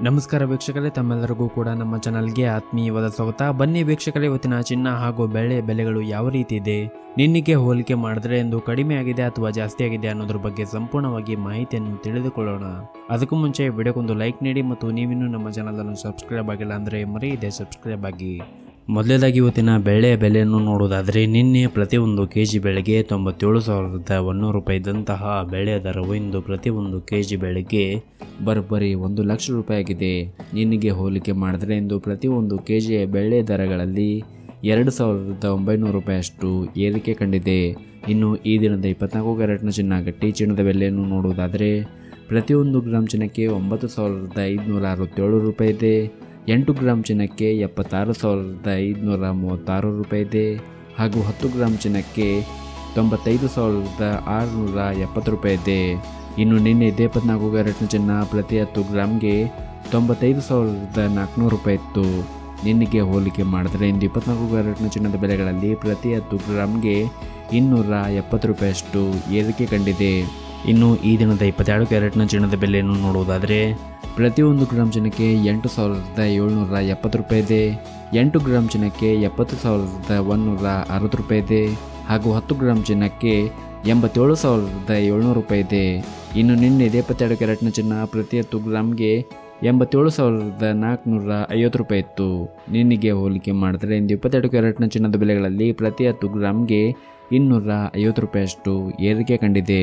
ನಮಸ್ಕಾರ ವೀಕ್ಷಕರೇ, ತಮ್ಮೆಲ್ಲರಿಗೂ ಕೂಡ ನಮ್ಮ ಚಾನಲ್ಗೆ ಆತ್ಮೀಯವಾದ ಸ್ವಾಗತ. ಬನ್ನಿ ವೀಕ್ಷಕರೇ, ಇವತ್ತಿನ ಚಿನ್ನ ಹಾಗೂ ಬೆಳ್ಳಿ ಬೆಲೆಗಳು ಯಾವ ರೀತಿ ಇದೆ, ನಿನ್ನೆಗೆ ಹೋಲಿಕೆ ಮಾಡಿದ್ರೆ ಎಂದು ಕಡಿಮೆ ಆಗಿದೆ ಅಥವಾ ಜಾಸ್ತಿ ಆಗಿದೆ ಅನ್ನೋದ್ರ ಬಗ್ಗೆ ಸಂಪೂರ್ಣವಾಗಿ ಮಾಹಿತಿಯನ್ನು ತಿಳಿದುಕೊಳ್ಳೋಣ. ಅದಕ್ಕೂ ಮುಂಚೆ ವಿಡಿಯೋಗೊಂದು ಲೈಕ್ ನೀಡಿ ಮತ್ತು ನೀವಿನ್ನೂ ನಮ್ಮ ಚಾನಲ್ ಅನ್ನು ಸಬ್ಸ್ಕ್ರೈಬ್ ಆಗಿಲ್ಲ ಅಂದರೆ ಮರೆಯದೆ ಸಬ್ಸ್ಕ್ರೈಬ್ ಆಗಿ. ಮೊದಲೇದಾಗಿ ಇವತ್ತಿನ ಬೆಳೆಯ ಬೆಲೆಯನ್ನು ನೋಡುವುದಾದರೆ, ನಿನ್ನೆ ಪ್ರತಿಯೊಂದು ಕೆಜಿ ಬೆಳೆಗೆ 97,100 ರೂಪಾಯಿ ಇದ್ದಂತಹ ಬೆಳೆಯ ದರವು ಇಂದು ಪ್ರತಿಯೊಂದು ಕೆಜಿ ಬೆಳೆಗೆ ಬರೋಬ್ಬರಿ 1 ಲಕ್ಷ ರೂಪಾಯಿ ಆಗಿದೆ. ನಿನ್ನೆಗೆ ಹೋಲಿಕೆ ಮಾಡಿದರೆ ಇಂದು ಪ್ರತಿಯೊಂದು ಕೆಜಿಯ ಬೆಳೆ ದರಗಳಲ್ಲಿ 2,900 ರೂಪಾಯಿಯಷ್ಟು ಏರಿಕೆ ಕಂಡಿದೆ. ಇನ್ನು ಈ ದಿನದ 24 ಕ್ಯಾರೆಟ್ನ ಚಿನ್ನ ಗಟ್ಟಿ ಚಿನ್ನದ ಬೆಲೆಯನ್ನು ನೋಡುವುದಾದರೆ, ಪ್ರತಿಯೊಂದು ಗ್ರಾಮ್ ಚಿನ್ನಕ್ಕೆ 9,567 ರೂಪಾಯಿ ಇದೆ. 8 ಗ್ರಾಮ್ ಚಿನ್ನಕ್ಕೆ 76,536 ರೂಪಾಯಿ ಇದೆ. ಹಾಗೂ 10 ಗ್ರಾಮ್ ಚಿನ್ನಕ್ಕೆ 95,670 ರೂಪಾಯಿ ಇದೆ. ಇನ್ನು ನಿನ್ನೆ 24 ಕ್ಯಾರೆಟ್ನ ಚಿನ್ನ ಪ್ರತಿ 10 ಗ್ರಾಮ್ಗೆ 95,400 ರೂಪಾಯಿ ಇತ್ತು. ನಿನ್ನೆಗೆ ಹೋಲಿಕೆ ಮಾಡಿದರೆ ಇಂದು 24 ಕ್ಯಾರೆಟ್ನ ಚಿನ್ನದ ಬೆಲೆಗಳಲ್ಲಿ ಪ್ರತಿ 10 ಗ್ರಾಮ್ಗೆ 270 ರೂಪಾಯಿಯಷ್ಟು ಏರಿಕೆ ಕಂಡಿದೆ. ಇನ್ನು ಈ ದಿನದ 22 ಕ್ಯಾರೆಟ್ನ ಚಿನ್ನದ ಬೆಲೆಯನ್ನು ನೋಡುವುದಾದರೆ, ಪ್ರತಿಯೊಂದು ಗ್ರಾಮ್ ಚಿನ್ನಕ್ಕೆ 8,770 ರೂಪಾಯಿ ಇದೆ. 8 ಗ್ರಾಮ್ ಚಿನ್ನಕ್ಕೆ 70,160 ರೂಪಾಯಿ ಇದೆ. ಹಾಗೂ 10 ಗ್ರಾಮ್ ಚಿನ್ನಕ್ಕೆ 87,700 ರೂಪಾಯಿ ಇದೆ. ಇನ್ನು ನಿನ್ನೆ 22 ಕ್ಯಾರೆಟ್ನ ಚಿನ್ನ ಪ್ರತಿ 10 ಗ್ರಾಮ್ಗೆ 87,450 ರೂಪಾಯಿ ಇತ್ತು. ನಿನ್ನೆಗೆ ಹೋಲಿಕೆ ಮಾಡಿದರೆ ಇಂದು 22 ಕ್ಯಾರೆಟ್ನ ಚಿನ್ನದ ಬೆಲೆಗಳಲ್ಲಿ ಪ್ರತಿ 10 ಗ್ರಾಮ್ಗೆ 250 ರೂಪಾಯಿಯಷ್ಟು ಏರಿಕೆ ಕಂಡಿದೆ.